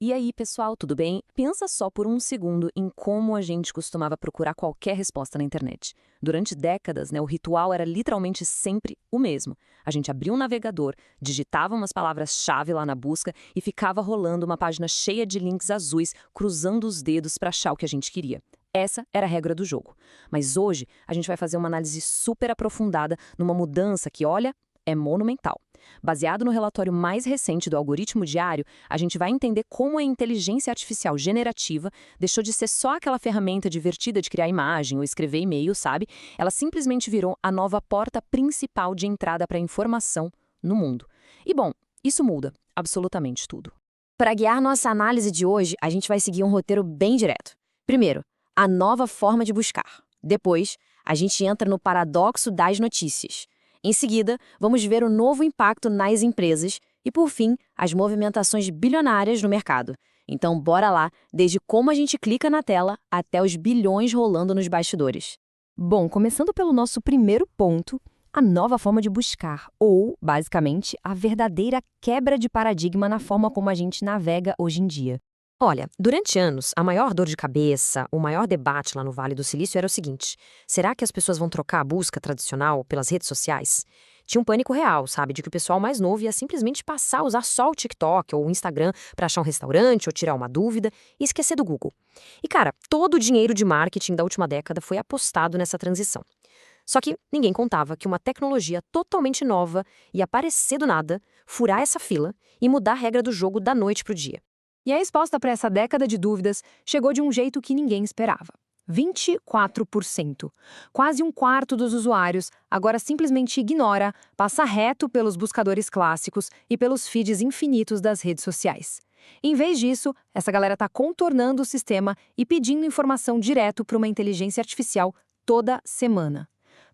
E aí, pessoal, tudo bem? Pensa só por um segundo em como a gente costumava procurar qualquer resposta na internet. Durante décadas, o ritual era literalmente sempre o mesmo. A gente abria um navegador, digitava umas palavras-chave lá na busca e ficava rolando uma página cheia de links azuis, cruzando os dedos para achar o que a gente queria. Essa era a regra do jogo. Mas hoje, a gente vai fazer uma análise super aprofundada numa mudança que, olha, é monumental. Baseado no relatório mais recente do Algoritmo Diário, a gente vai entender como a inteligência artificial generativa deixou de ser só aquela ferramenta divertida de criar imagem ou escrever e-mail, sabe? Ela simplesmente virou a nova porta principal de entrada para a informação no mundo. E bom, isso muda absolutamente tudo. Para guiar nossa análise de hoje, a gente vai seguir um roteiro bem direto. Primeiro, a nova forma de buscar. Depois, a gente entra no paradoxo das notícias. Em seguida, vamos ver o novo impacto nas empresas e, por fim, as movimentações bilionárias no mercado. Então, bora lá, desde como a gente clica na tela até os bilhões rolando nos bastidores. Bom, começando pelo nosso primeiro ponto, a nova forma de buscar, ou, basicamente, a verdadeira quebra de paradigma na forma como a gente navega hoje em dia. Olha, durante anos, a maior dor de cabeça, o maior debate lá no Vale do Silício era o seguinte: será que as pessoas vão trocar a busca tradicional pelas redes sociais? Tinha um pânico real, sabe, de que o pessoal mais novo ia simplesmente passar a usar só o TikTok ou o Instagram para achar um restaurante ou tirar uma dúvida e esquecer do Google. E cara, todo o dinheiro de marketing da última década foi apostado nessa transição. Só que ninguém contava que uma tecnologia totalmente nova ia aparecer do nada, furar essa fila e mudar a regra do jogo da noite pro dia. E a resposta para essa década de dúvidas chegou de um jeito que ninguém esperava. 24%. Quase um quarto dos usuários agora simplesmente ignora, passa reto pelos buscadores clássicos e pelos feeds infinitos das redes sociais. Em vez disso, essa galera está contornando o sistema e pedindo informação direto para uma inteligência artificial toda semana.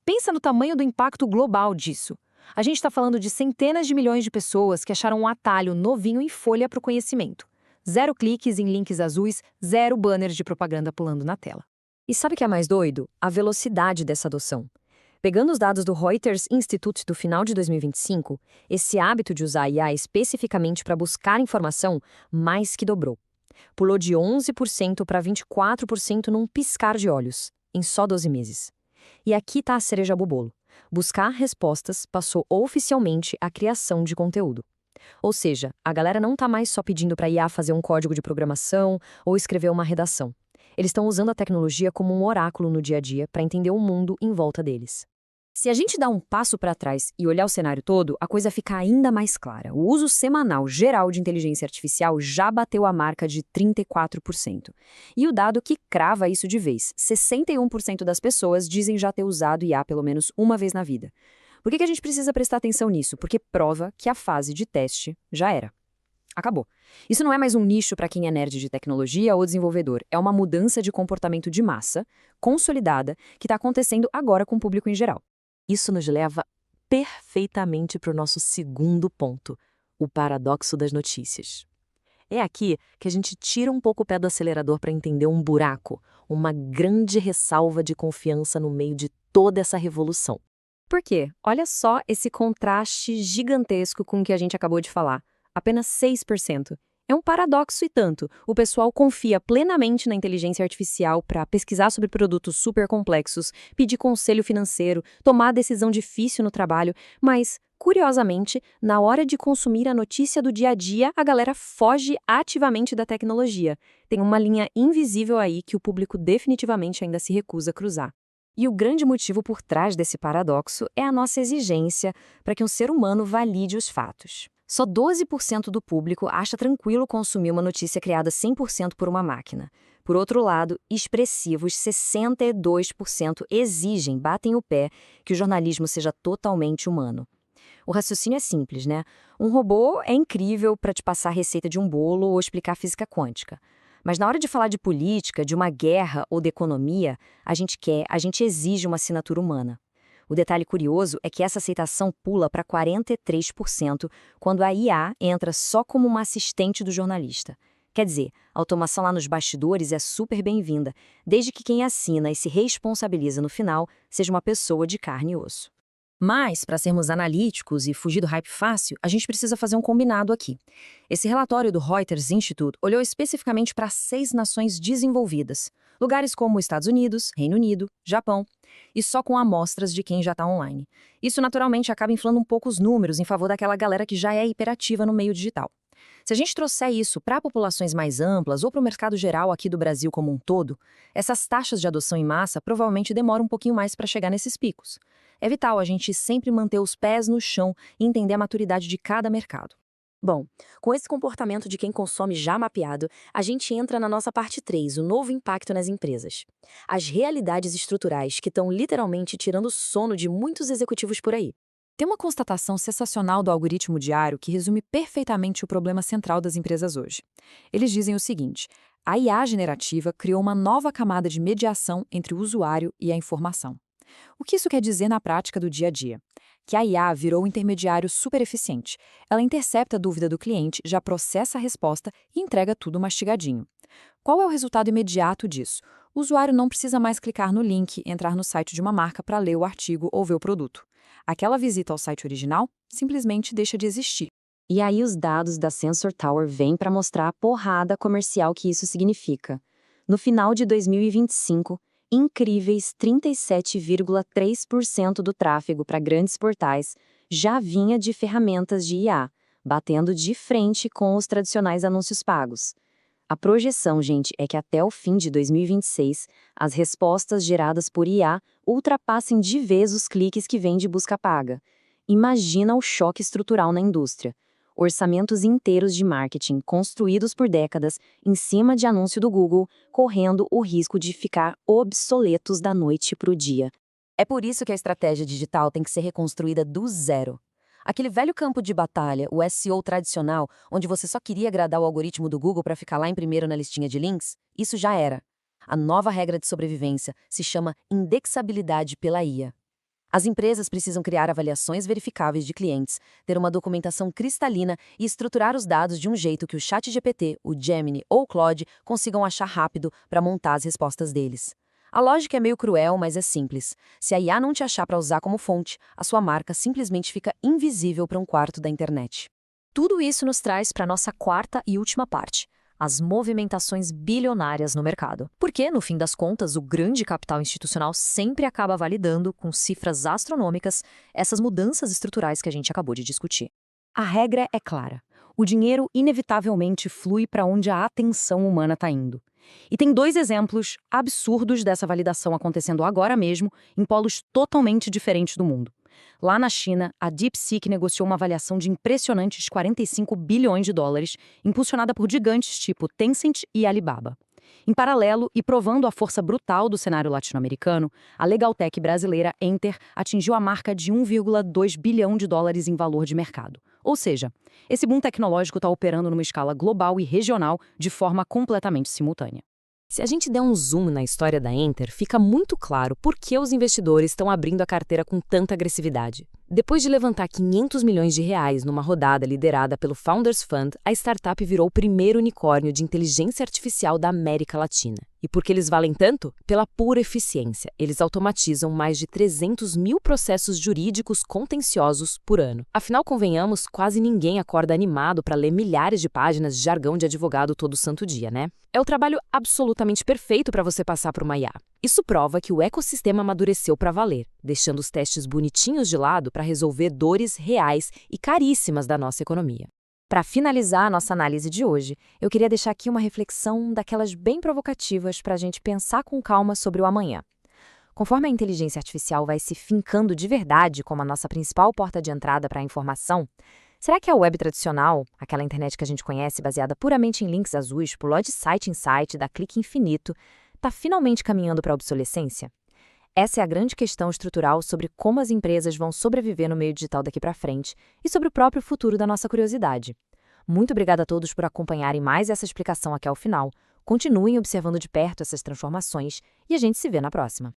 Pensa no tamanho do impacto global disso. A gente está falando de centenas de milhões de pessoas que acharam um atalho novinho em folha para o conhecimento. 0 cliques em links azuis, 0 banners de propaganda pulando na tela. E sabe o que é mais doido? A velocidade dessa adoção. Pegando os dados do Reuters Institute do final de 2025, esse hábito de usar IA especificamente para buscar informação mais que dobrou. Pulou de 11% para 24% num piscar de olhos, em só 12 meses. E aqui está a cereja do bolo. Buscar respostas passou oficialmente à criação de conteúdo. Ou seja, a galera não está mais só pedindo para a IA fazer um código de programação ou escrever uma redação. Eles estão usando a tecnologia como um oráculo no dia a dia para entender o mundo em volta deles. Se a gente dá um passo para trás e olhar o cenário todo, a coisa fica ainda mais clara. O uso semanal geral de inteligência artificial já bateu a marca de 34%. E o dado que crava isso de vez, 61% das pessoas dizem já ter usado IA pelo menos uma vez na vida. Por que a gente precisa prestar atenção nisso? Porque prova que a fase de teste já era. Acabou. Isso não é mais um nicho para quem é nerd de tecnologia ou desenvolvedor. É uma mudança de comportamento de massa, consolidada, que está acontecendo agora com o público em geral. Isso nos leva perfeitamente para o nosso segundo ponto, o paradoxo das notícias. É aqui que a gente tira um pouco o pé do acelerador para entender um buraco, uma grande ressalva de confiança no meio de toda essa revolução. Por quê? Olha só esse contraste gigantesco com o que a gente acabou de falar. Apenas 6%. É um paradoxo e tanto. O pessoal confia plenamente na inteligência artificial para pesquisar sobre produtos super complexos, pedir conselho financeiro, tomar decisão difícil no trabalho, mas, curiosamente, na hora de consumir a notícia do dia a dia, a galera foge ativamente da tecnologia. Tem uma linha invisível aí que o público definitivamente ainda se recusa a cruzar. E o grande motivo por trás desse paradoxo é a nossa exigência para que um ser humano valide os fatos. Só 12% do público acha tranquilo consumir uma notícia criada 100% por uma máquina. Por outro lado, expressivos 62% exigem, batem o pé, que o jornalismo seja totalmente humano. O raciocínio é simples, né? Um robô é incrível para te passar a receita de um bolo ou explicar física quântica. Mas na hora de falar de política, de uma guerra ou de economia, a gente exige uma assinatura humana. O detalhe curioso é que essa aceitação pula para 43% quando a IA entra só como uma assistente do jornalista. Quer dizer, a automação lá nos bastidores é super bem-vinda, desde que quem assina e se responsabiliza no final seja uma pessoa de carne e osso. Mas, para sermos analíticos e fugir do hype fácil, a gente precisa fazer um combinado aqui. Esse relatório do Reuters Institute olhou especificamente para 6 nações desenvolvidas, lugares como Estados Unidos, Reino Unido, Japão, e só com amostras de quem já está online. Isso naturalmente acaba inflando um pouco os números em favor daquela galera que já é hiperativa no meio digital. Se a gente trouxer isso para populações mais amplas ou para o mercado geral aqui do Brasil como um todo, essas taxas de adoção em massa provavelmente demoram um pouquinho mais para chegar nesses picos. É vital a gente sempre manter os pés no chão e entender a maturidade de cada mercado. Bom, com esse comportamento de quem consome já mapeado, a gente entra na nossa parte 3, o novo impacto nas empresas. As realidades estruturais que estão literalmente tirando o sono de muitos executivos por aí. Tem uma constatação sensacional do algoritmo diário que resume perfeitamente o problema central das empresas hoje. Eles dizem o seguinte: a IA generativa criou uma nova camada de mediação entre o usuário e a informação. O que isso quer dizer na prática do dia a dia? Que a IA virou um intermediário super eficiente. Ela intercepta a dúvida do cliente, já processa a resposta e entrega tudo mastigadinho. Qual é o resultado imediato disso? O usuário não precisa mais clicar no link, entrar no site de uma marca para ler o artigo ou ver o produto. Aquela visita ao site original simplesmente deixa de existir. E aí os dados da Sensor Tower vêm para mostrar a porrada comercial que isso significa. No final de 2025, incríveis 37,3% do tráfego para grandes portais já vinha de ferramentas de IA, batendo de frente com os tradicionais anúncios pagos. A projeção, gente, é que até o fim de 2026, as respostas geradas por IA ultrapassem de vez os cliques que vêm de busca paga. Imagina o choque estrutural na indústria. Orçamentos inteiros de marketing construídos por décadas em cima de anúncio do Google, correndo o risco de ficar obsoletos da noite para o dia. É por isso que a estratégia digital tem que ser reconstruída do zero. Aquele velho campo de batalha, o SEO tradicional, onde você só queria agradar o algoritmo do Google para ficar lá em primeiro na listinha de links, isso já era. A nova regra de sobrevivência se chama indexabilidade pela IA. As empresas precisam criar avaliações verificáveis de clientes, ter uma documentação cristalina e estruturar os dados de um jeito que o ChatGPT, o Gemini ou o Claude consigam achar rápido para montar as respostas deles. A lógica é meio cruel, mas é simples. Se a IA não te achar para usar como fonte, a sua marca simplesmente fica invisível para um quarto da internet. Tudo isso nos traz para a nossa quarta e última parte: as movimentações bilionárias no mercado. Porque, no fim das contas, o grande capital institucional sempre acaba validando, com cifras astronômicas, essas mudanças estruturais que a gente acabou de discutir. A regra é clara. O dinheiro inevitavelmente flui para onde a atenção humana está indo. E tem 2 exemplos absurdos dessa validação acontecendo agora mesmo, em polos totalmente diferentes do mundo. Lá na China, a DeepSeek negociou uma avaliação de impressionantes 45 bilhões de dólares, impulsionada por gigantes tipo Tencent e Alibaba. Em paralelo, e provando a força brutal do cenário latino-americano, a Legaltech brasileira Enter atingiu a marca de 1,2 bilhão de dólares em valor de mercado. Ou seja, esse boom tecnológico está operando numa escala global e regional de forma completamente simultânea. Se a gente der um zoom na história da Enter, fica muito claro por que os investidores estão abrindo a carteira com tanta agressividade. Depois de levantar 500 milhões de reais numa rodada liderada pelo Founders Fund, a startup virou o primeiro unicórnio de inteligência artificial da América Latina. E por que eles valem tanto? Pela pura eficiência. Eles automatizam mais de 300 mil processos jurídicos contenciosos por ano. Afinal, convenhamos, quase ninguém acorda animado para ler milhares de páginas de jargão de advogado todo santo dia, né? É o trabalho absolutamente perfeito para você passar por uma IA. Isso prova que o ecossistema amadureceu para valer, deixando os testes bonitinhos de lado para resolver dores reais e caríssimas da nossa economia. Para finalizar a nossa análise de hoje, eu queria deixar aqui uma reflexão daquelas bem provocativas para a gente pensar com calma sobre o amanhã. Conforme a inteligência artificial vai se fincando de verdade como a nossa principal porta de entrada para a informação, será que a web tradicional, aquela internet que a gente conhece baseada puramente em links azuis, pulou de site em site, dá clique infinito, está finalmente caminhando para a obsolescência? Essa é a grande questão estrutural sobre como as empresas vão sobreviver no meio digital daqui para frente e sobre o próprio futuro da nossa curiosidade. Muito obrigada a todos por acompanharem mais essa explicação aqui ao final. Continuem observando de perto essas transformações e a gente se vê na próxima.